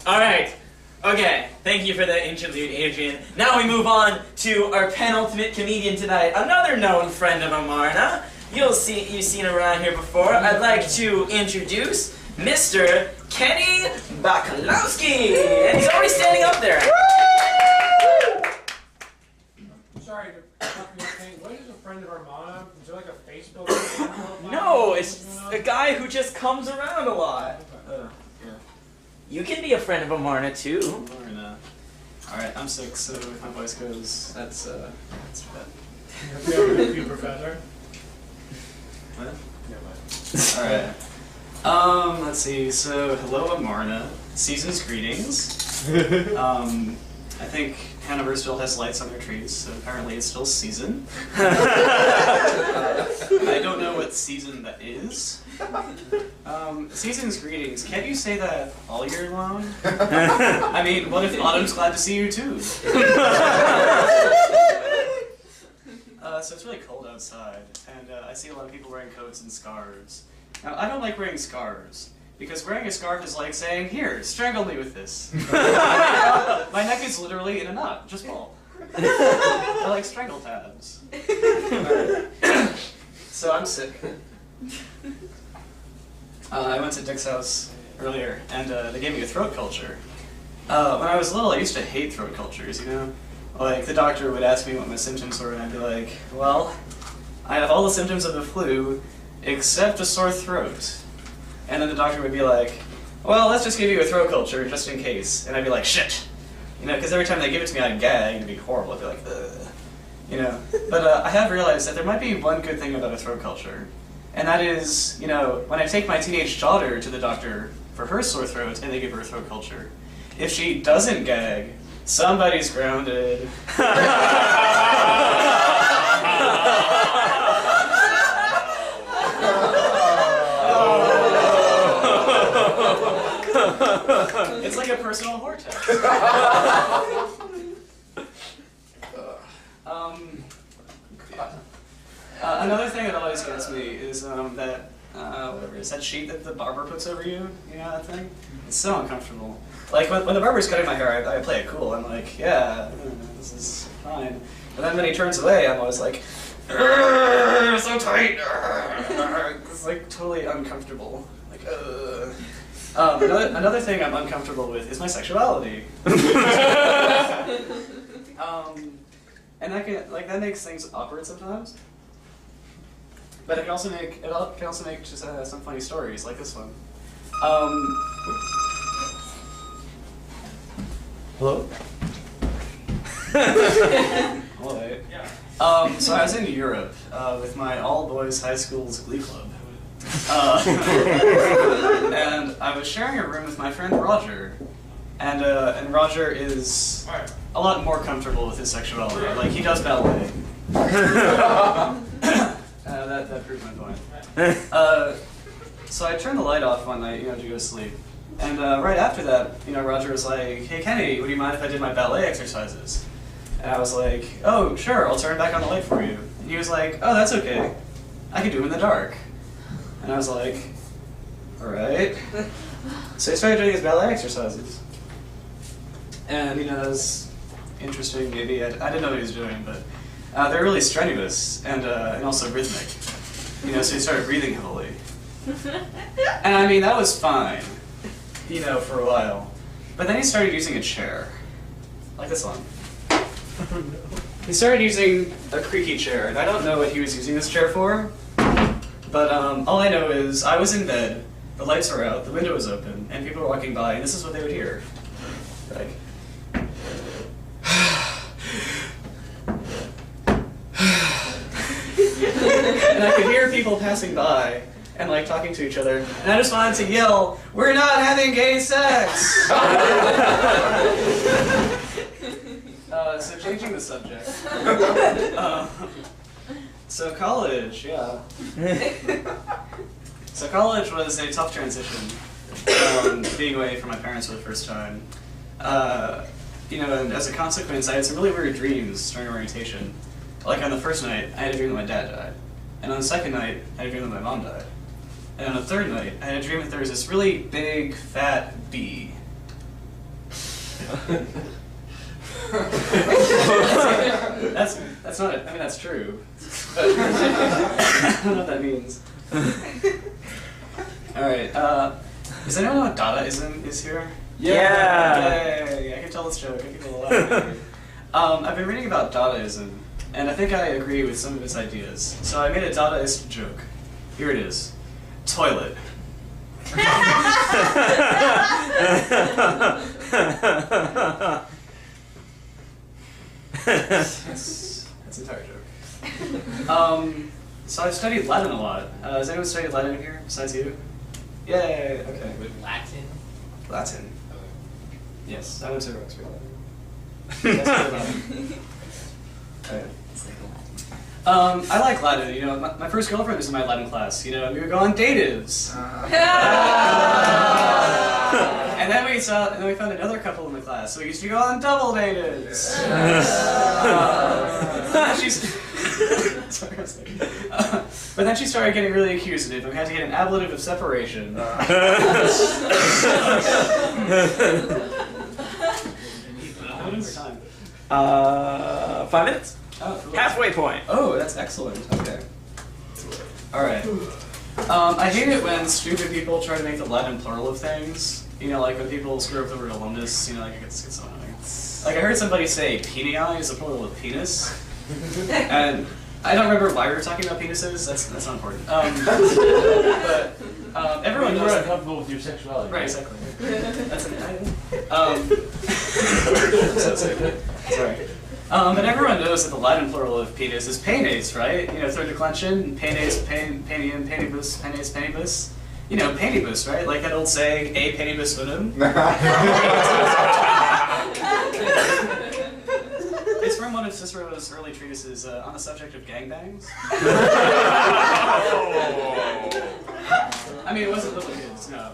Alright. Okay, thank you for that interlude, Adrian. Now we move on to our penultimate comedian tonight, another known friend of Amarna. You've seen him around here before. I'd like to introduce Mr. Kenny Bakalowski. And he's already standing up there. Sorry, what is a friend of Amarna? Is there like a Facebook? No, it's a guy who just comes around a lot. Yeah. You can be a friend of Amarna too. Amarna. Alright, I'm 6, so if my voice goes, that's bad. You professor? What? Alright. Let's see, so hello Amarna. Season's greetings. I think Hanover still has lights on their trees, so apparently it's still season. I don't know what season that is. Season's greetings. Can't you say that all year long? I mean, what if autumn's glad to see you too? So it's really cold outside, and I see a lot of people wearing coats and scarves. Now, I don't like wearing scarves, because wearing a scarf is like saying, here, strangle me with this. My neck is literally in a knot, just fall. I like strangle tabs. So I'm sick. I went to Dick's house earlier, and they gave me a throat culture. When I was little, I used to hate throat cultures, you know? Like, the doctor would ask me what my symptoms were, and I'd be like, well, I have all the symptoms of the flu, except a sore throat. And then the doctor would be like, well, let's just give you a throat culture, just in case. And I'd be like, shit! You know, because every time they give it to me, I'd gag, and it'd be horrible. I'd be like, ugh. You know? But I have realized that there might be one good thing about a throat culture. And that is, you know, when I take my teenage daughter to the doctor for her sore throat, and they give her a throat culture, if she doesn't gag, somebody's grounded. It's like a personal vortex. Another thing that always gets me is that whatever it is, that sheet that the barber puts over you. You know that thing? It's so uncomfortable. Like when the barber's cutting my hair, I play it cool. I'm like, yeah, this is fine. And then when he turns away, I'm always like, so tight. It's like totally uncomfortable. Like, another thing I'm uncomfortable with is my sexuality. And that makes things awkward sometimes. But it can also make just some funny stories like this one. Hello? Hello. Yeah. So I was in Europe with my all-boys high school's glee club. And I was sharing a room with my friend Roger, and Roger is a lot more comfortable with his sexuality. Like, he does ballet. That proved my point. So I turned the light off one night, to go to sleep. And right after that, Roger was like, hey Kenny, would you mind if I did my ballet exercises? And I was like, oh, sure, I'll turn back on the light for you. And he was like, oh, that's okay. I can do them in the dark. And I was like, alright. So he started doing his ballet exercises. And, that was interesting, maybe. I didn't know what he was doing, but they're really strenuous and also rhythmic. So he started breathing heavily. And I mean, that was fine, for a while. But then he started using a chair. Like this one. He started using a creaky chair, and I don't know what he was using this chair for. But all I know is I was in bed, the lights were out, the window was open, and people were walking by, and this is what they would hear. Like... And I could hear people passing by and talking to each other, and I just wanted to yell, "We're not having gay sex!" So changing the subject. So college, yeah. So college was a tough transition, being away from my parents for the first time. And as a consequence, I had some really weird dreams during orientation. Like on the first night, I had a dream that my dad died. And on the second night, I had a dream that my mom died. And on the third night, I had a dream that there was this really big, fat bee. That's not. I mean, that's true. But I don't know what that means. All right. Does anyone know what Dadaism is here? Yeah. Yay! I can tell this joke. I can tell a lot. I've been reading about Dadaism, and I think I agree with some of its ideas. So I made a Dadaist joke. Here it is. Toilet. That's the entire joke. So I've studied Latin a lot. Has anyone studied Latin here besides you? Yay! Okay. With Latin? Latin. Okay. Yes, I went to Oxford Latin. I like Latin. You know, my first girlfriend was in my Latin class. You know, we would go on datives. And then we found another couple in the class, so we used to go on double datives. But then she started getting really accusative, and we had to get an ablative of separation. 5 minutes. Oh, cool. Halfway point. Oh, that's excellent. Okay. All right. I hate it when stupid people try to make the Latin plural of things. You know, like when people screw up the word alumnus, you know, like it gets so annoying. Like I heard somebody say penii is the plural of penis, and I don't remember why we were talking about penises. That's not important. But everyone You're knows. uncomfortable with your sexuality. Right, exactly. That's an so sorry. But everyone knows that the Latin plural of penis is penes, right? You know, third declension, penes, penium, penibus, penes, penibus. You know, penibus, right? Like that old saying, a penibus unum. It's from one of Cicero's early treatises on the subject of gangbangs. I mean, it wasn't little kids, no.